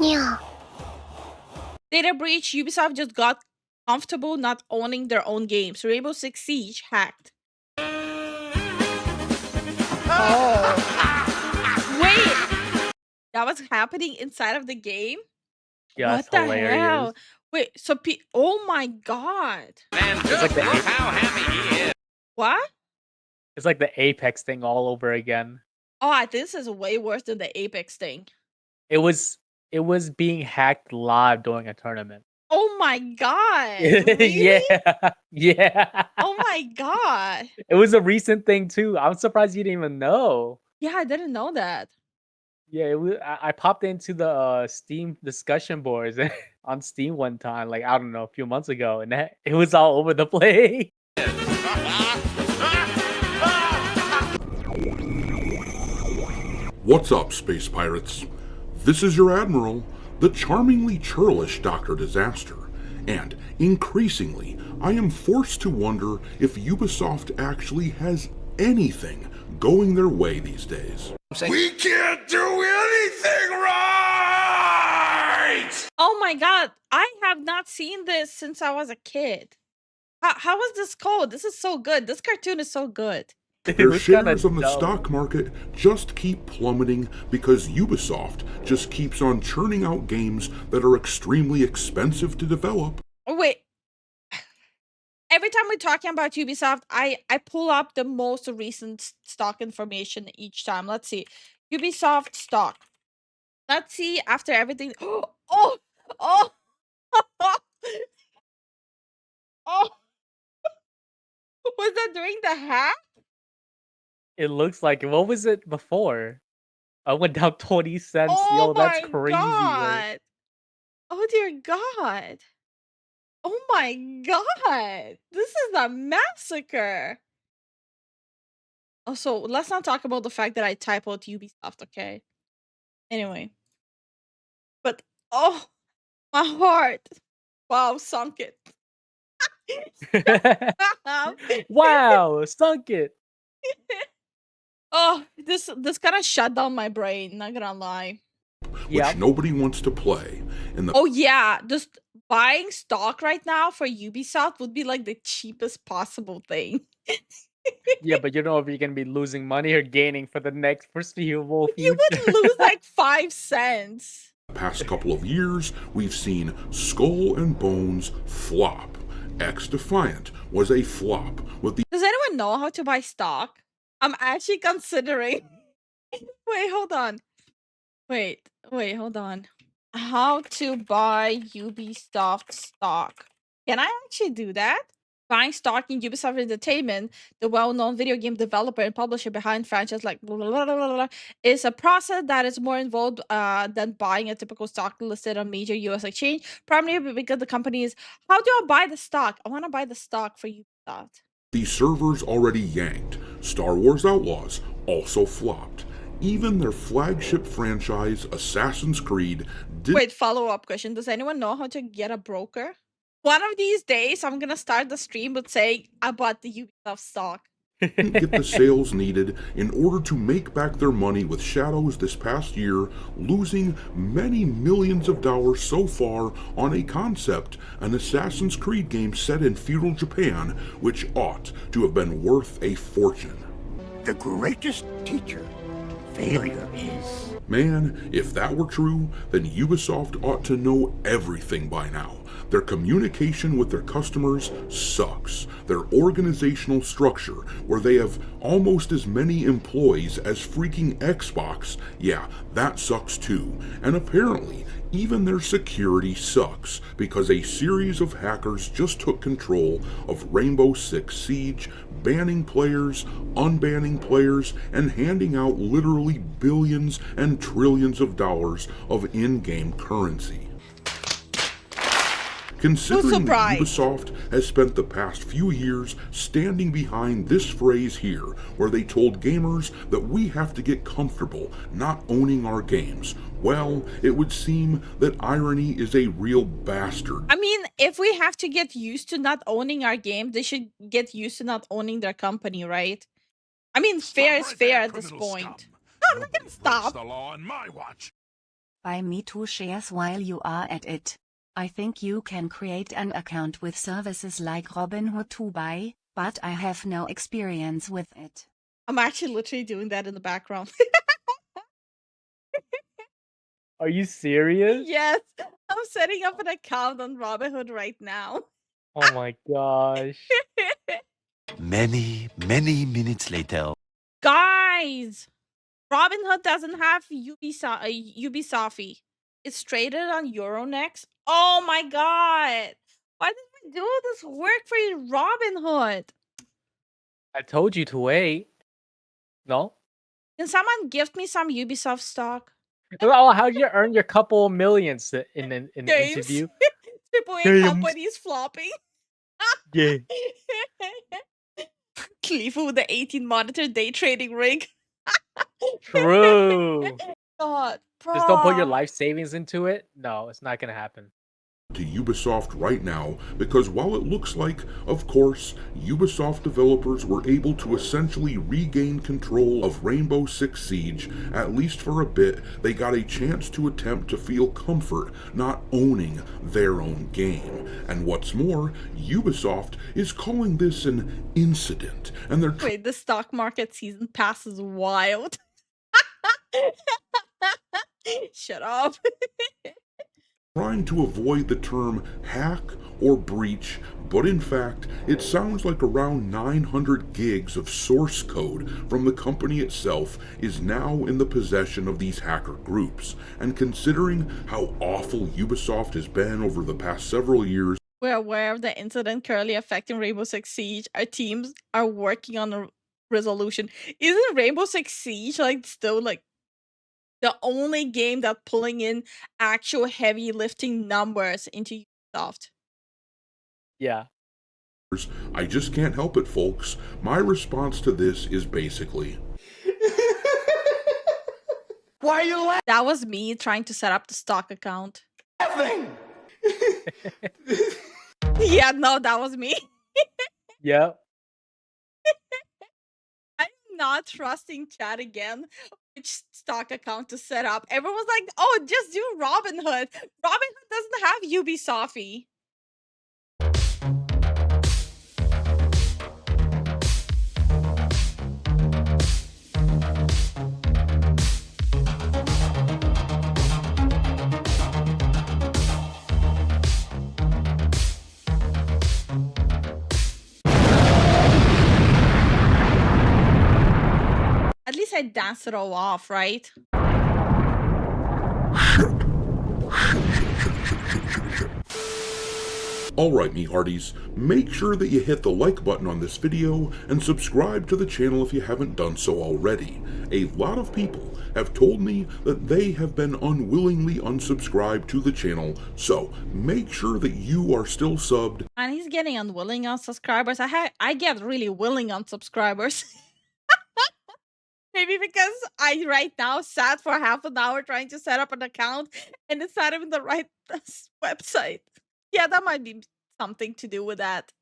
Yeah. Data breach. Ubisoft just got comfortable not owning their own games. Rainbow Six Siege hacked. Oh. Wait. That was happening inside of the game? Yeah, that's What the hilarious. hell? Wait, so oh my god. And It's just like the look how happy he is. What? it's like the Apex thing all over again. Oh, I think this is way worse than the Apex thing. It was being hacked live during a tournament. Oh my god. Really? Yeah. Yeah. Oh my god. It was a recent thing too. I'm surprised you didn't even know. Yeah, I didn't know that. Yeah, I popped into the Steam discussion boards on Steam one time, like I don't know, a few months ago, and it was all over the place. What's up, space pirates? This is your admiral, the charmingly churlish Dr. Disaster, and increasingly, I am forced to wonder if Ubisoft actually has anything going their way these days. We can't do anything right! Oh my god, I have not seen this since I was a kid. How was this called? This is so good. This cartoon is so good. Their shares on the stock market just keep plummeting because Ubisoft just keeps on churning out games that are extremely expensive to develop. Oh, wait. Every time we're talking about Ubisoft, I pull up the most recent stock information each time. Let's see. Ubisoft stock. Let's see after everything. Oh, oh, oh, oh. Was that during the hack? It looks like what was it before? I went down 20 cents. Oh Yo, that's my crazy. god. Oh dear god. Oh my god. This is a massacre. Also, let's not talk about the fact that I typoed Ubisoft, okay? Anyway. But oh, my heart. Wow, sunk it. Wow, stunk it. Oh, this kind of shut down my brain, not gonna lie. Which nobody wants to play. Oh yeah, just buying stock right now for Ubisoft would be like the cheapest possible thing. Yeah, but you know if you're gonna be losing money or gaining for the next foreseeable future. You would lose like 5 cents. The past couple of years, we've seen Skull and Bones flop. X-Defiant was a flop with the... Does anyone know how to buy stock? I'm actually considering... Wait, hold on. Wait, hold on. How to buy Ubisoft stock. Can I actually do that? Buying stock in Ubisoft Entertainment, the well-known video game developer and publisher behind franchises like blah, blah, blah, blah, blah, is a process that is more involved than buying a typical stock listed on major US exchange, primarily because the company is, how do I buy the stock? I want to buy the stock for Ubisoft. These servers already yanked. Star Wars Outlaws also flopped. Even their flagship franchise, Assassin's Creed, Wait, follow-up question. Does anyone know how to get a broker? One of these days, I'm gonna start the stream with saying, I bought the Ubisoft stock. didn't get the sales needed in order to make back their money with Shadows this past year, losing many millions of dollars so far on a concept, an Assassin's Creed game set in feudal Japan, which ought to have been worth a fortune. The greatest teacher, failure is. Man, if that were true, then Ubisoft ought to know everything by now. Their communication with their customers sucks. Their organizational structure, where they have almost as many employees as freaking Xbox, yeah, that sucks too. And apparently, even their security sucks, because a series of hackers just took control of Rainbow Six Siege, banning players, unbanning players, and handing out literally billions and trillions of dollars of in-game currency. Considering that Ubisoft has spent the past few years standing behind this phrase here, where they told gamers that we have to get comfortable not owning our games, well, it would seem that irony is a real bastard. I mean, if we have to get used to not owning our game, they should get used to not owning their company, right? I mean, fair is fair at this point. No, I'm not gonna stop. The law on my watch. Buy me 2 shares while you are at it. I think you can create an account with services like Robinhood to buy, but I have no experience with it. I'm actually literally doing that in the background. Are you serious? Yes, I'm setting up an account on Robinhood right now. Oh my gosh. Many, many minutes later. Guys, Robinhood doesn't have Ubisoft. It's traded on Euronext. Oh my god! Why did we do this work for Robinhood? I told you to wait. No? Can someone gift me some Ubisoft stock? Oh, how'd you earn your couple millions in the Games. interview? AAA Games. companies flopping. Yeah. Lifu with the 18 monitor day trading rig. True. God, Just don't put your bruh. life savings into it. No, it's not gonna happen. To Ubisoft right now, because while it looks like, of course, Ubisoft developers were able to essentially regain control of Rainbow Six Siege, at least for a bit, they got a chance to attempt to feel comfort not owning their own game. And what's more, Ubisoft is calling this an incident, and they're Wait, the stock market season pass is wild. Shut up. trying to avoid the term hack or breach, but in fact, it sounds like around 900 gigs of source code from the company itself is now in the possession of these hacker groups. And considering how awful Ubisoft has been over the past several years, We're aware of the incident currently affecting Rainbow Six Siege. Our teams are working on a resolution. Isn't Rainbow Six Siege like still like the only game that's pulling in actual heavy lifting numbers into Ubisoft? Yeah. I just can't help it, folks. My response to this is basically, Why are you That was me trying to set up the stock account. laughing? Yeah, no, that was me. Yep. I'm not trusting chat again. Which stock account to set up? Everyone's like, "Oh, just do Robinhood." Robinhood doesn't have Ubisoft. At least I danced it all off, right? alright me hearties, make sure that you hit the like button on this video and subscribe to the channel if you haven't done so already. A lot of people have told me that they have been unwillingly unsubscribed to the channel, so make sure that you are still subbed. And he's getting unwilling on subscribers. I get really willing on subscribers. Maybe because I right now sat for half an hour trying to set up an account and it's not even the right website. Yeah, that might be something to do with that.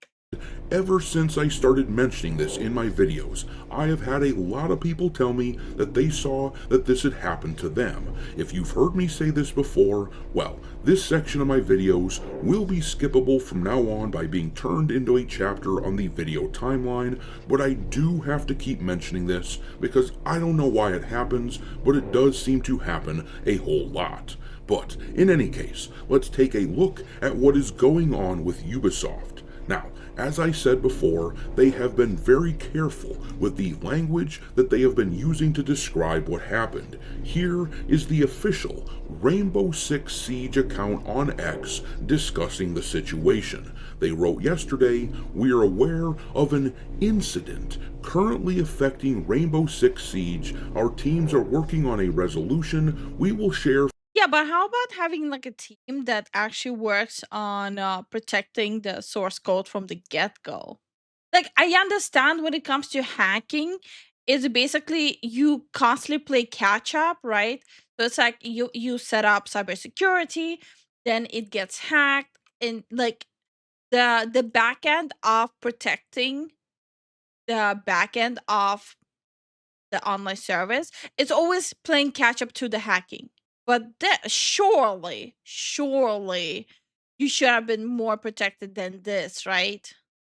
Ever since I started mentioning this in my videos, I have had a lot of people tell me that they saw that this had happened to them. If you've heard me say this before, well, this section of my videos will be skippable from now on by being turned into a chapter on the video timeline, but I do have to keep mentioning this because I don't know why it happens, but it does seem to happen a whole lot. But in any case, let's take a look at what is going on with Ubisoft. Now, as I said before, they have been very careful with the language that they have been using to describe what happened. Here is the official Rainbow Six Siege account on X discussing the situation. They wrote yesterday, "We are aware of an incident currently affecting Rainbow Six Siege. Our teams are working on a resolution we will share." Yeah, but how about having like a team that actually works on protecting the source code from the get-go? Like, I understand when it comes to hacking, is basically you constantly play catch up, right? So it's like you set up cybersecurity, then it gets hacked, and like the back end of protecting the back end of the online service, it's always playing catch up to the hacking. But surely you should have been more protected than this, right?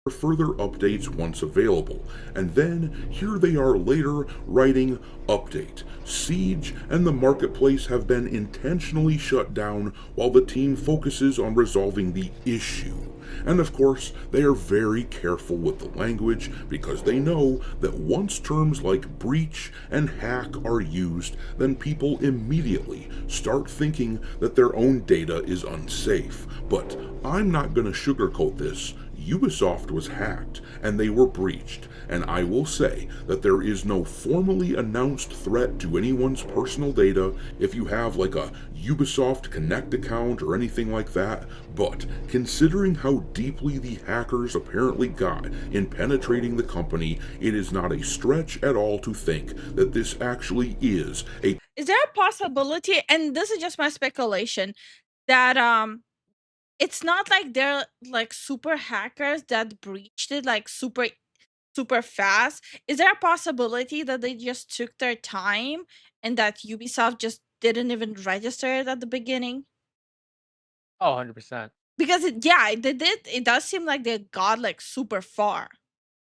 Further updates once available, and then here they are later writing update. Siege and the marketplace have been intentionally shut down while the team focuses on resolving the issue. And of course, they are very careful with the language because they know that once terms like breach and hack are used, then people immediately start thinking that their own data is unsafe. But I'm not going to sugarcoat this. Ubisoft was hacked and they were breached, and I will say that there is no formally announced threat to anyone's personal data if you have like a Ubisoft Connect account or anything like that, but considering how deeply the hackers apparently got in penetrating the company, it is not a stretch at all to think that this actually is a... Is there a possibility, and this is just my speculation, that it's not like they're like super hackers that breached it like super fast? Is there a possibility that they just took their time and that Ubisoft just didn't even register it at the beginning? Oh, 100%. Because it does seem like they got like super far.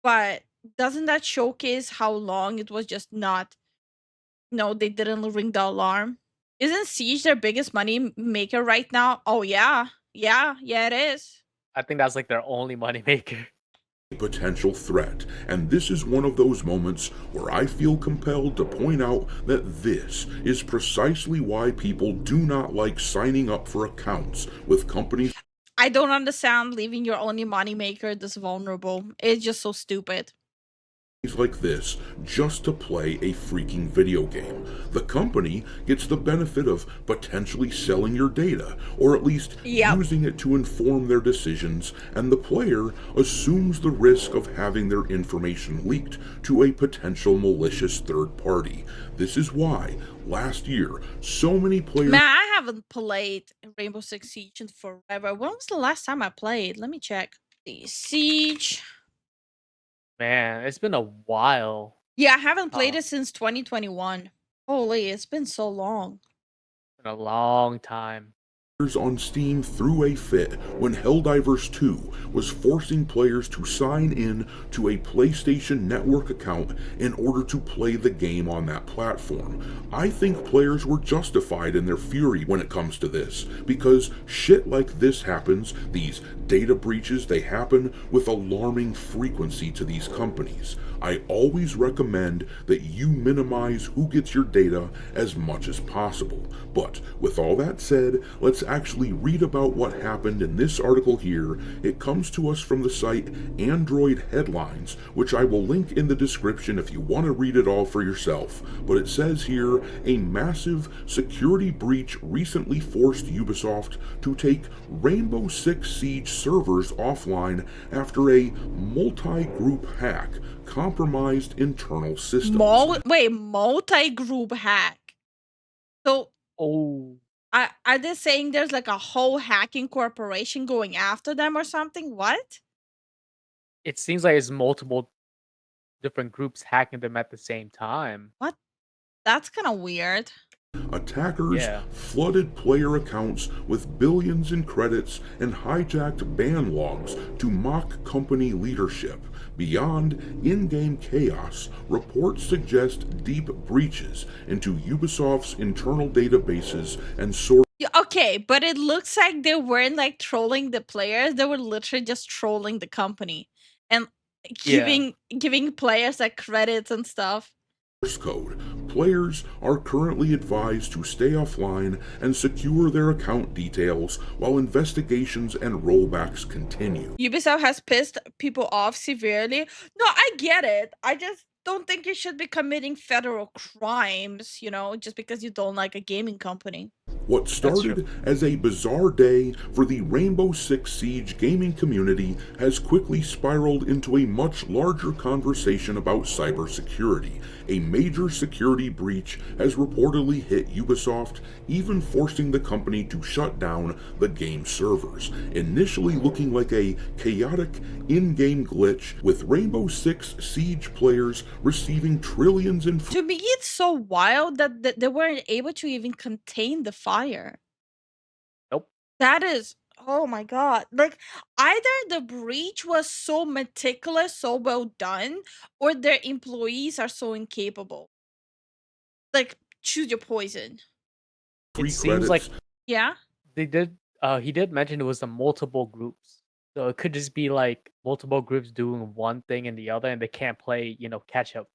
But doesn't that showcase how long it was just not, no, they didn't ring the alarm? Isn't Siege their biggest money maker right now? Oh yeah. Yeah, it is. I think that's like their only moneymaker. potential threat, and this is one of those moments where I feel compelled to point out that this is precisely why people do not like signing up for accounts with companies. I don't understand leaving your only moneymaker this vulnerable. It's just so stupid. Like this just to play a freaking video game. The company gets the benefit of potentially selling your data, or at least using it to inform their decisions, and the player assumes the risk of having their information leaked to a potential malicious third party. This is why last year so many players... Man, I haven't played Rainbow Six Siege in forever. When was the last time I played? Let me check. The Siege. Man, it's been a while. Yeah, I haven't played it since 2021. Holy, it's been so long. Been a long time. On Steam threw a fit when Helldivers 2 was forcing players to sign in to a PlayStation Network account in order to play the game on that platform. I think players were justified in their fury when it comes to this, because shit like this happens, these data breaches, they happen with alarming frequency to these companies. I always recommend that you minimize who gets your data as much as possible. But with all that said, let's actually read about what happened in this article here. It comes to us from the site Android Headlines, which I will link in the description if you want to read it all for yourself. But it says here, a massive security breach recently forced Ubisoft to take Rainbow Six Siege servers offline after a multi-group hack compromised internal systems. Multi-group hack. So, are they saying there's like a whole hacking corporation going after them or something? What? It seems like it's multiple different groups hacking them at the same time. What? That's kind of weird. Attackers flooded player accounts with billions in credits and hijacked ban logs to mock company leadership. Beyond in-game chaos, reports suggest deep breaches into Ubisoft's internal databases and source. Okay, but it looks like they weren't like trolling the players. They were literally just trolling the company and giving players like credits and stuff. Code. Players are currently advised to stay offline and secure their account details while investigations and rollbacks continue. Ubisoft has pissed people off severely. No, I get it. I just don't think you should be committing federal crimes, just because you don't like a gaming company. What started as a bizarre day for the Rainbow Six Siege gaming community has quickly spiraled into a much larger conversation about cybersecurity. A major security breach has reportedly hit Ubisoft, even forcing the company to shut down the game servers, initially looking like a chaotic in-game glitch, with Rainbow Six Siege players receiving trillions in To me, it's so wild that they weren't able to even contain the fire. Nope. That is, oh my god. Like, either the breach was so meticulous, so well done, or their employees are so incapable. Like, choose your poison. free It seems like credits. Yeah? he did mention it was the multiple groups. So it could just be like multiple groups doing one thing and the other, and they can't play, catch up.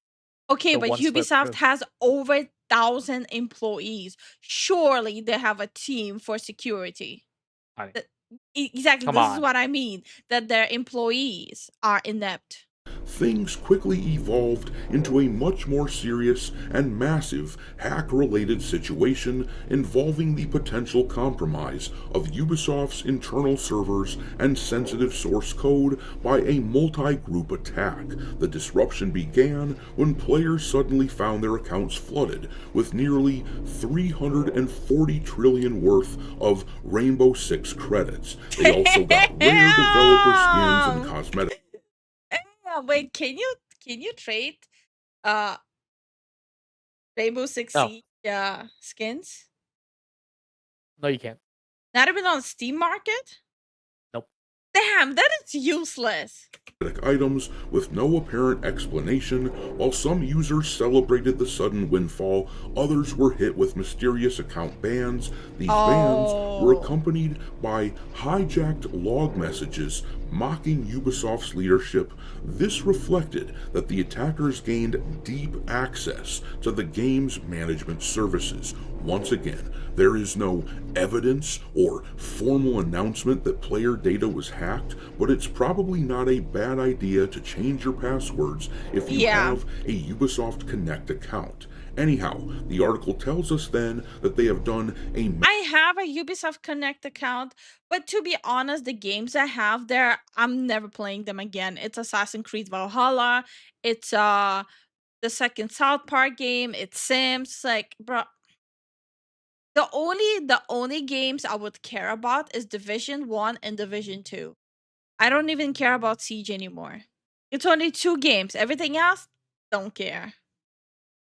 Okay, The but one slip Ubisoft through. has over 1,000 employees. Surely they have a team for security. I mean, Exactly, come this is on. what I mean. That their employees are inept. Things quickly evolved into a much more serious and massive hack-related situation involving the potential compromise of Ubisoft's internal servers and sensitive source code by a multi-group attack. The disruption began when players suddenly found their accounts flooded with nearly 340 trillion worth of Rainbow Six credits. They also got rare developer skins and cosmetics. Wait, can you trade uh Rainbow Six No. Siege skins? No, you can't. Not even on Steam Market? Nope. Damn, that is useless. Items with no apparent explanation. While some users celebrated the sudden windfall, others were hit with mysterious account bans. These bans were accompanied by hijacked log messages mocking Ubisoft's leadership. This reflected that the attackers gained deep access to the game's management services. Once again, there is no evidence or formal announcement that player data was hacked, but it's probably not a bad idea to change your passwords if you have a Ubisoft Connect account. Anyhow, the article tells us then that they have done a... I have a Ubisoft Connect account, but to be honest, the games I have there, I'm never playing them again. It's Assassin's Creed Valhalla, it's the second South Park game, it's Sims, like, bro. The only games I would care about is Division 1 and Division 2. I don't even care about Siege anymore. It's only 2 games. Everything else, don't care.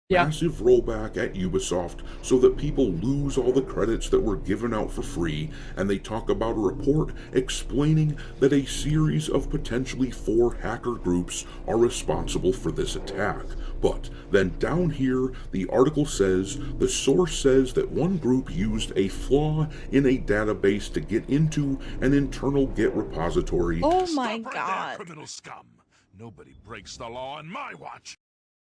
massive rollback at Ubisoft so that people lose all the credits that were given out for free, and they talk about a report explaining that a series of potentially 4 hacker groups are responsible for this attack. But then down here, the article says the source says that one group used a flaw in a database to get into an internal Git repository. Oh my Stop right god. there, criminal scum. Nobody breaks the law on my watch.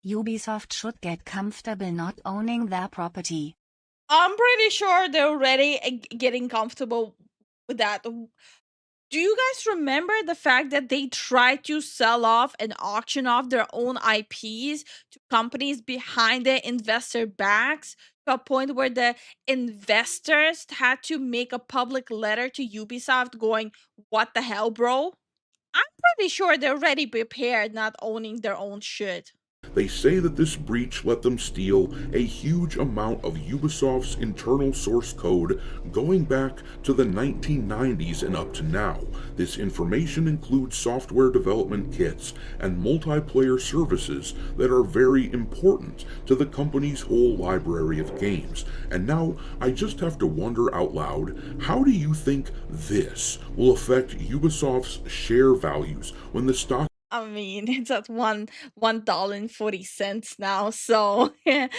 Ubisoft should get comfortable not owning their property. I'm pretty sure they're already getting comfortable with that. Do you guys remember the fact that they tried to sell off and auction off their own IPs to companies behind their investor backs, to a point where the investors had to make a public letter to Ubisoft going, "What the hell, bro?" I'm pretty sure they're already prepared not owning their own shit. They say that this breach let them steal a huge amount of Ubisoft's internal source code going back to the 1990s and up to now. This information includes software development kits and multiplayer services that are very important to the company's whole library of games. And now I just have to wonder out loud, how do you think this will affect Ubisoft's share values when the stock... I mean, it's at $1.40 now, so not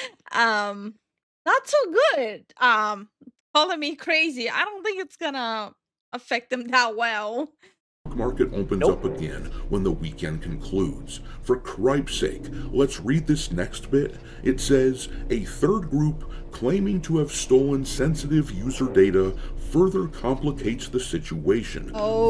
so good. Calling me crazy. I don't think it's gonna affect them that well. market opens up again when the weekend concludes. For cripe's sake, let's read this next bit. It says, a third group Claiming to have stolen sensitive user data further complicates the situation.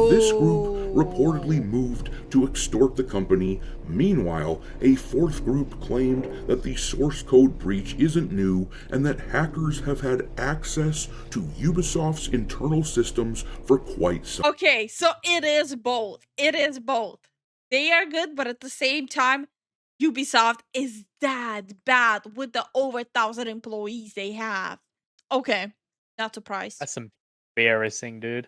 This group reportedly moved to extort the company. Meanwhile, a fourth group claimed that the source code breach isn't new and that hackers have had access to Ubisoft's internal systems for quite some time. Okay, so it is both. It is both. They are good, but at the same time, Ubisoft is that bad with the over 1,000 employees they have. Okay, not surprised. That's embarrassing, dude.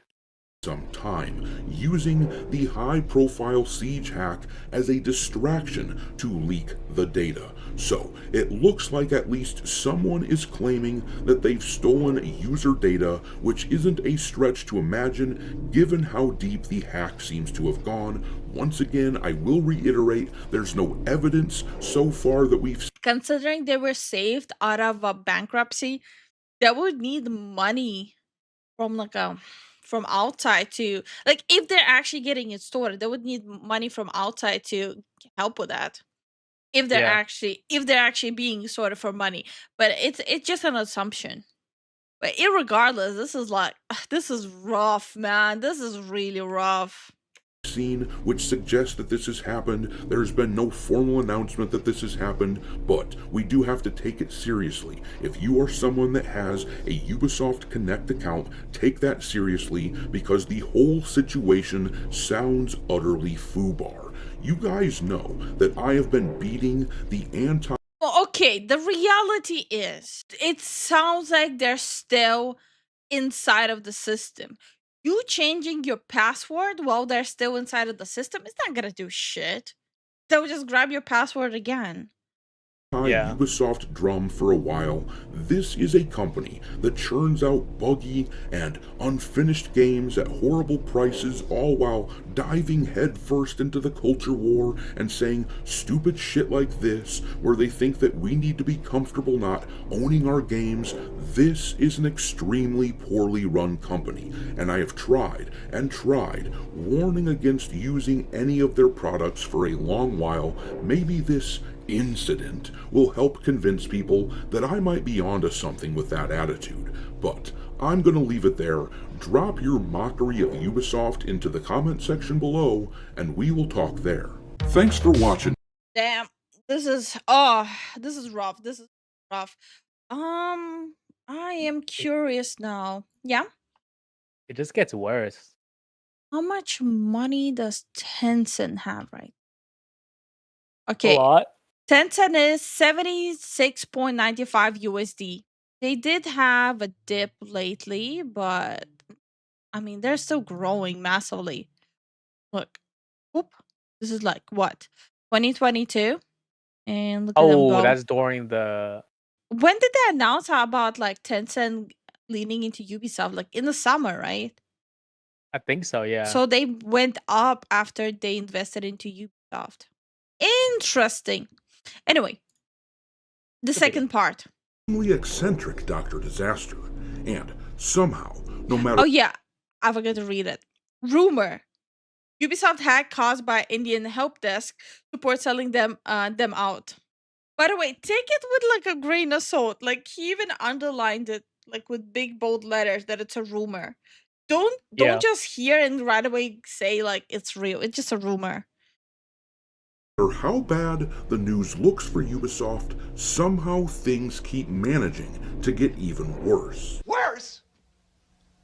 Some time, using the high-profile siege hack as a distraction to leak the data. So, it looks like at least someone is claiming that they've stolen user data, which isn't a stretch to imagine given how deep the hack seems to have gone. Once again, I will reiterate, there's no evidence so far that we've Considering they were saved out of a bankruptcy, they would need money from from outside to, like, if they're actually getting it stored, they would need money from outside to help with that. If they're Yeah. actually being sorted for money. But it's just an assumption. But irregardless, this is like this is rough, man. This is really rough. seen which suggests that this has happened. There's been no formal announcement that this has happened, but we do have to take it seriously. If you are someone that has a Ubisoft Connect account, take that seriously because the whole situation sounds utterly foobar. You guys know that I have been beating the anti Well, okay, the reality is it sounds like they're still inside of the system. You changing your password while they're still inside of the system is not gonna do shit. They'll just grab your password again. Yeah. Ubisoft drum for a while. This is a company that churns out buggy and unfinished games at horrible prices, all while diving headfirst into the culture war and saying stupid shit like this, where they think that we need to be comfortable not owning our games. This is an extremely poorly run company, and I have tried and tried warning against using any of their products for a long while. Maybe this incident will help convince people that I might be onto something with that attitude. But I'm gonna leave it there. Drop your mockery of Ubisoft into the comment section below, and we will talk there. Thanks for watching. Damn, this is rough. This is rough. I am curious now. Yeah. It just gets worse. How much money does Tencent have right? A Okay, lot. Tencent is 76.95 USD. They did have a dip lately, but I mean, they're still growing massively. Look, whoop. This is like what? 2022? And look at them Oh, go. that's during the. When did they announce about like Tencent leaning into Ubisoft? Like in the summer, right? I think so, yeah. So they went up after they invested into Ubisoft. Interesting. Anyway, the Could be. second part. Eccentric Dr. Disaster, and somehow, no matter Oh yeah, I forgot to read it. Rumor: Ubisoft hack caused by Indian help desk support selling them out. By the way, take it with like a grain of salt. Like he even underlined it like with big bold letters that it's a rumor. Don't Yeah. just hear and right away say like it's real. It's just a rumor. how bad the news looks for Ubisoft, somehow things keep managing to get even worse. Worse?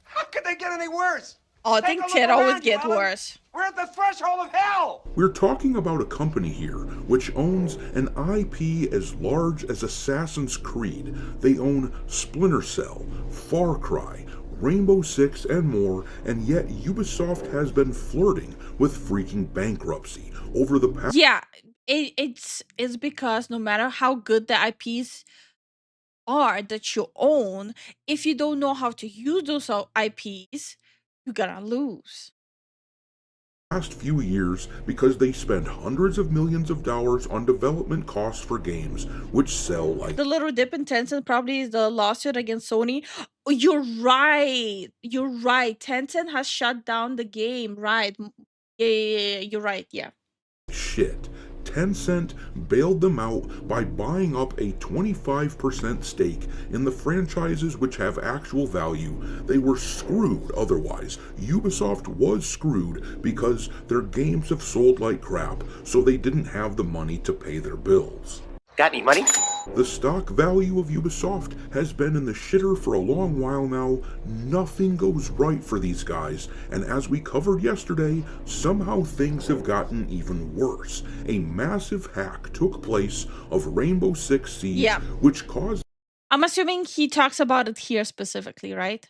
How could they get any worse? Oh, I Take think a look shit always around you, get Alan. worse. We're at the threshold of hell! We're talking about a company here which owns an IP as large as Assassin's Creed. They own Splinter Cell, Far Cry, Rainbow Six, and more, and yet Ubisoft has been flirting with freaking bankruptcy over the past. Yeah, it's because no matter how good the IPs are that you own, if you don't know how to use those IPs, you're gonna lose. Past few years because they spend hundreds of millions of dollars on development costs for games which sell like The little dip in Tencent probably is the lawsuit against Sony. Oh, you're right. You're right. Tencent has shut down the game. Right. Yeah, you're right. Yeah. shit. Tencent bailed them out by buying up a 25% stake in the franchises which have actual value. They were screwed otherwise. Ubisoft was screwed because their games have sold like crap, so they didn't have the money to pay their bills. Got any money? The stock value of Ubisoft has been in the shitter for a long while now. Nothing goes right for these guys, and as we covered yesterday, somehow things have gotten even worse. A massive hack took place of Rainbow Six Siege, which caused... I'm assuming he talks about it here specifically, right?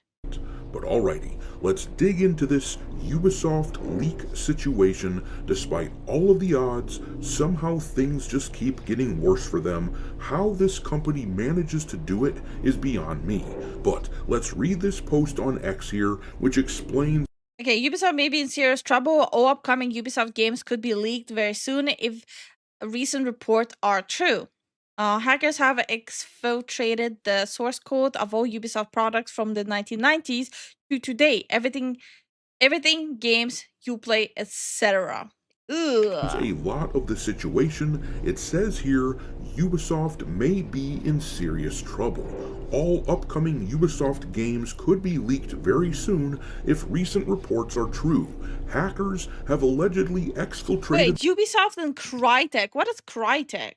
But alrighty, let's dig into this Ubisoft leak situation. Despite all of the odds, somehow things just keep getting worse for them. How this company manages to do it is beyond me. But let's read this post on X here, which explains... Okay, Ubisoft may be in serious trouble. All upcoming Ubisoft games could be leaked very soon if recent reports are true. Hackers have exfiltrated the source code of all Ubisoft products from the 1990s to today. Everything, games, Uplay, etc. A lot of the situation. It says here, Ubisoft may be in serious trouble. All upcoming Ubisoft games could be leaked very soon if recent reports are true. Hackers have allegedly exfiltrated... Wait, Ubisoft and Crytek. What is Crytek?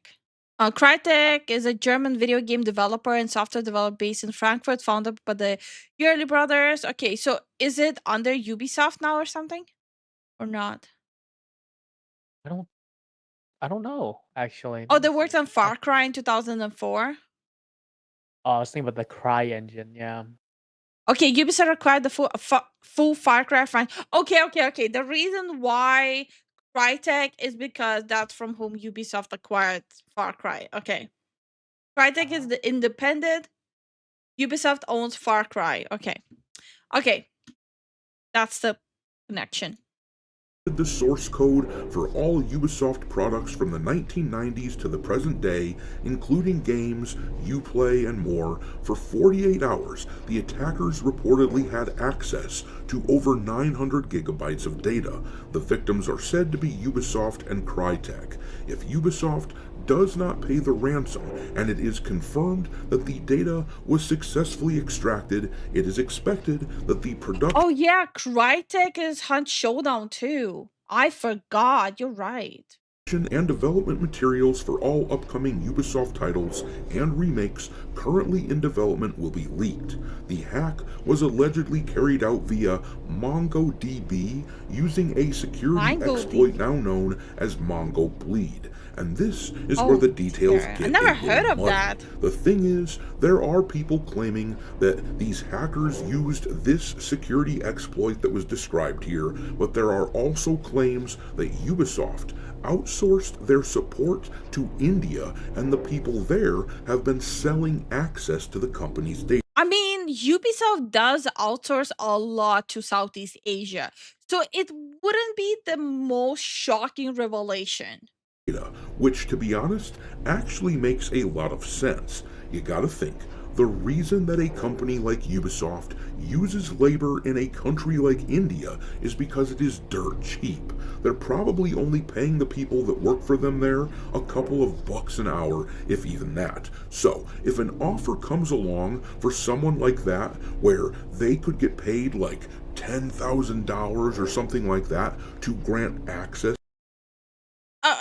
Crytek is a German video game developer and software developer based in Frankfurt, founded by the Yearly brothers. Okay, so is it under Ubisoft now or something? Or not? I don't know, actually. Oh, they worked on Far Cry in 2004? Oh, I was thinking about the Cry engine, yeah. Okay, Ubisoft acquired the full Far Cry franchise. Okay. The reason why Crytek is because that's from whom Ubisoft acquired Far Cry. Okay. Crytek is the independent. Ubisoft owns Far Cry. Okay. That's the connection. The source code for all Ubisoft products from the 1990s to the present day, including games, Uplay, and more. For 48 hours, the attackers reportedly had access to over 900 gigabytes of data. The victims are said to be Ubisoft and Crytek. If Ubisoft does not pay the ransom, and it is confirmed that the data was successfully extracted, it is expected that the production... Oh yeah, Crytek is Hunt Showdown too. I forgot, you're right. And development materials for all upcoming Ubisoft titles and remakes currently in development will be leaked. The hack was allegedly carried out via MongoDB using a security exploit now known as Mongo Bleed. And this is where the details get I never heard of muddy. that. The thing is, there are people claiming that these hackers used this security exploit that was described here, but there are also claims that Ubisoft outsourced their support to India, and the people there have been selling access to the company's data. I mean, Ubisoft does outsource a lot to Southeast Asia, so it wouldn't be the most shocking revelation. Which, to be honest, actually makes a lot of sense. You gotta think, the reason that a company like Ubisoft uses labor in a country like India is because it is dirt cheap. They're probably only paying the people that work for them there a couple of bucks an hour, if even that. So, if an offer comes along for someone like that, where they could get paid like $10,000 or something like that to grant access...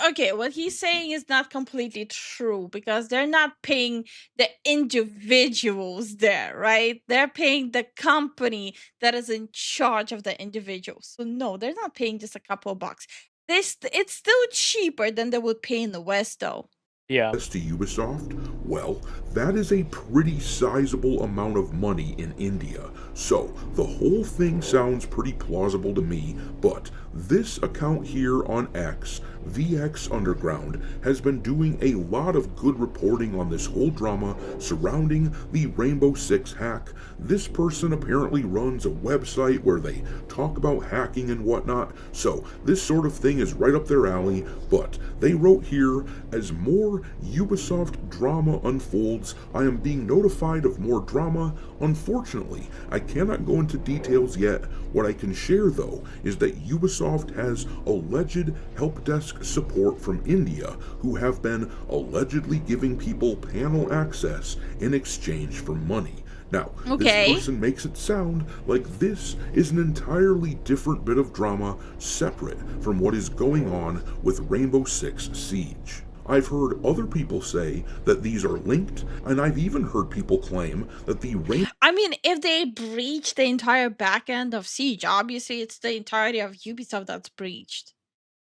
Okay, what he's saying is not completely true because they're not paying the individuals there, right? They're paying the company that is in charge of the individuals. So no, they're not paying just a couple of bucks. It's still cheaper than they would pay in the West, though. Yeah. As to Ubisoft, well, that is a pretty sizable amount of money in India. So, the whole thing sounds pretty plausible to me, but this account here on X, VX Underground, has been doing a lot of good reporting on this whole drama surrounding the Rainbow Six hack. This person apparently runs a website where they talk about hacking and whatnot, so this sort of thing is right up their alley, but they wrote here, as more Ubisoft drama unfolds fields, I am being notified of more drama. Unfortunately, I cannot go into details yet. What I can share, though, is that Ubisoft has alleged help desk support from India who have been allegedly giving people panel access in exchange for money. Now, Okay. this person makes it sound like this is an entirely different bit of drama separate from what is going on with Rainbow Six Siege. I've heard other people say that these are linked, and I've even heard people claim that the I mean, if they breach the entire back end of Siege, obviously it's the entirety of Ubisoft that's breached.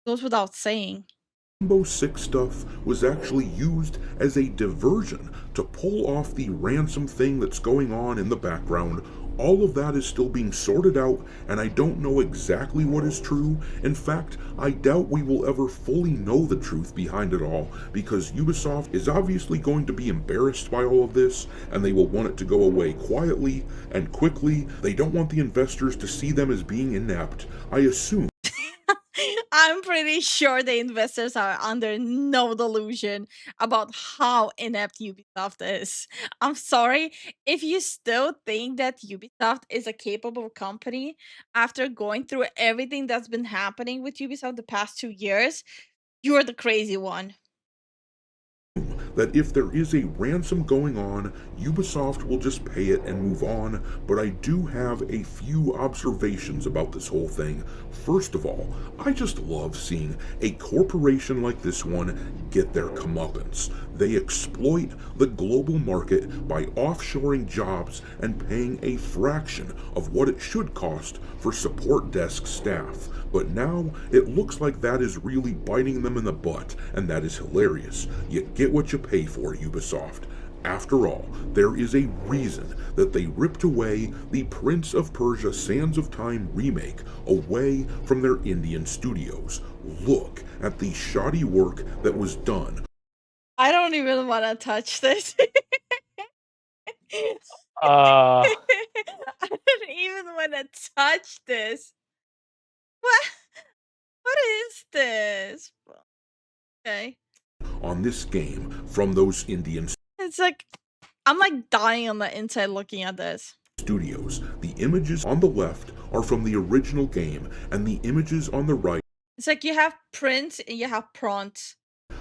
Goes without saying. Rainbow Six stuff was actually used as a diversion to pull off the ransom thing that's going on in the background. All of that is still being sorted out, and I don't know exactly what is true. In fact, I doubt we will ever fully know the truth behind it all, because Ubisoft is obviously going to be embarrassed by all of this, and they will want it to go away quietly and quickly. They don't want the investors to see them as being inept. I assume I'm pretty sure the investors are under no delusion about how inept Ubisoft is. I'm sorry, if you still think that Ubisoft is a capable company after going through everything that's been happening with Ubisoft the past 2 years, you're the crazy one. that if there is a ransom going on, Ubisoft will just pay it and move on, but I do have a few observations about this whole thing. First of all, I just love seeing a corporation like this one get their comeuppance. They exploit the global market by offshoring jobs and paying a fraction of what it should cost for support desk staff. But now it looks like that is really biting them in the butt, and that is hilarious. You get what you pay for, Ubisoft. After all, there is a reason that they ripped away the Prince of Persia Sands of Time remake away from their Indian studios. Look at the shoddy work that was done. I don't even want to touch this. Uh, I don't even want to touch this. What? What is this? Okay. On this game from those Indian It's like I'm like dying on the inside looking at this. studios. The images on the left are from the original game, and the images on the right It's like you have Prince and you have Pront.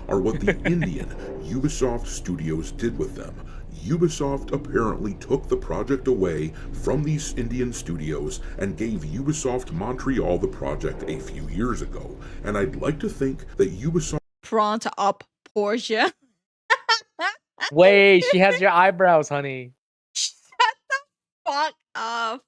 are what the Indian Ubisoft studios did with them. Ubisoft apparently took the project away from these Indian studios and gave Ubisoft Montreal the project a few years ago. And I'd like to think that Ubisoft Pront up Porsche. wait, she has your eyebrows, honey. Shut the fuck up.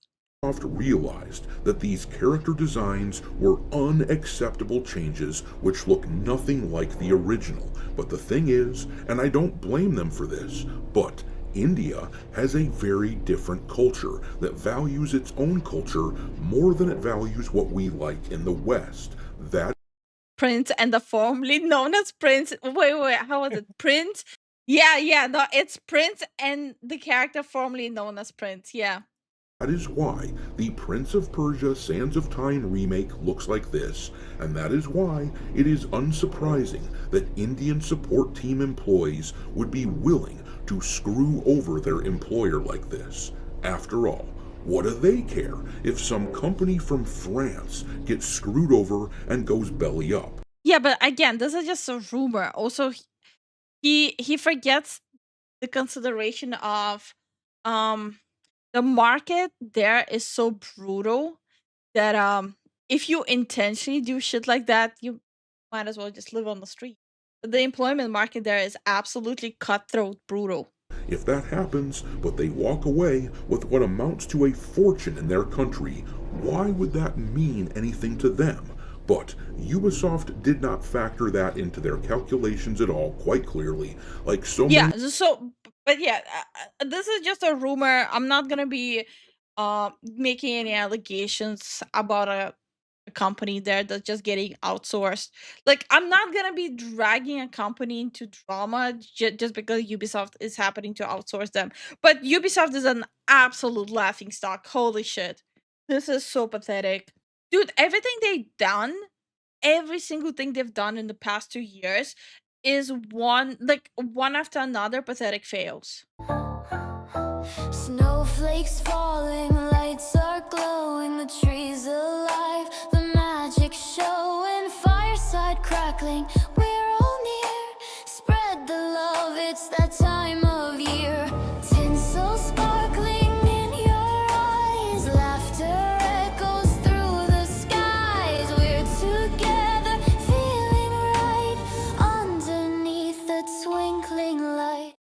realized that these character designs were unacceptable changes which look nothing like the original. But the thing is, and I don't blame them for this, but India has a very different culture that values its own culture more than it values what we like in the West. That Prince and the formerly known as Prince. Wait, how was it? Prince? Yeah, no, it's Prince and the character formerly known as Prince, yeah. That is why the Prince of Persia Sands of Time remake looks like this, and that is why it is unsurprising that Indian support team employees would be willing to screw over their employer like this. After all, what do they care if some company from France gets screwed over and goes belly up? Yeah, but again, this is just a rumor. Also, he forgets the consideration of the market there is so brutal that if you intentionally do shit like that, you might as well just live on the street. The employment market there is absolutely cutthroat brutal. If that happens, but they walk away with what amounts to a fortune in their country, why would that mean anything to them? But Ubisoft did not factor that into their calculations at all, quite clearly. Like so Yeah, many but yeah, this is just a rumor. I'm not gonna be making any allegations about a company there that's just getting outsourced. Like, I'm not gonna be dragging a company into drama just because Ubisoft is happening to outsource them. But Ubisoft is an absolute laughing stock. Holy shit. This is so pathetic. Dude, every single thing they've done in the past 2 years is one after another pathetic fails. Snowflakes falling, lights are glowing, the trees alive, the magic showing, fireside crackling, we're all near, spread the love, it's that time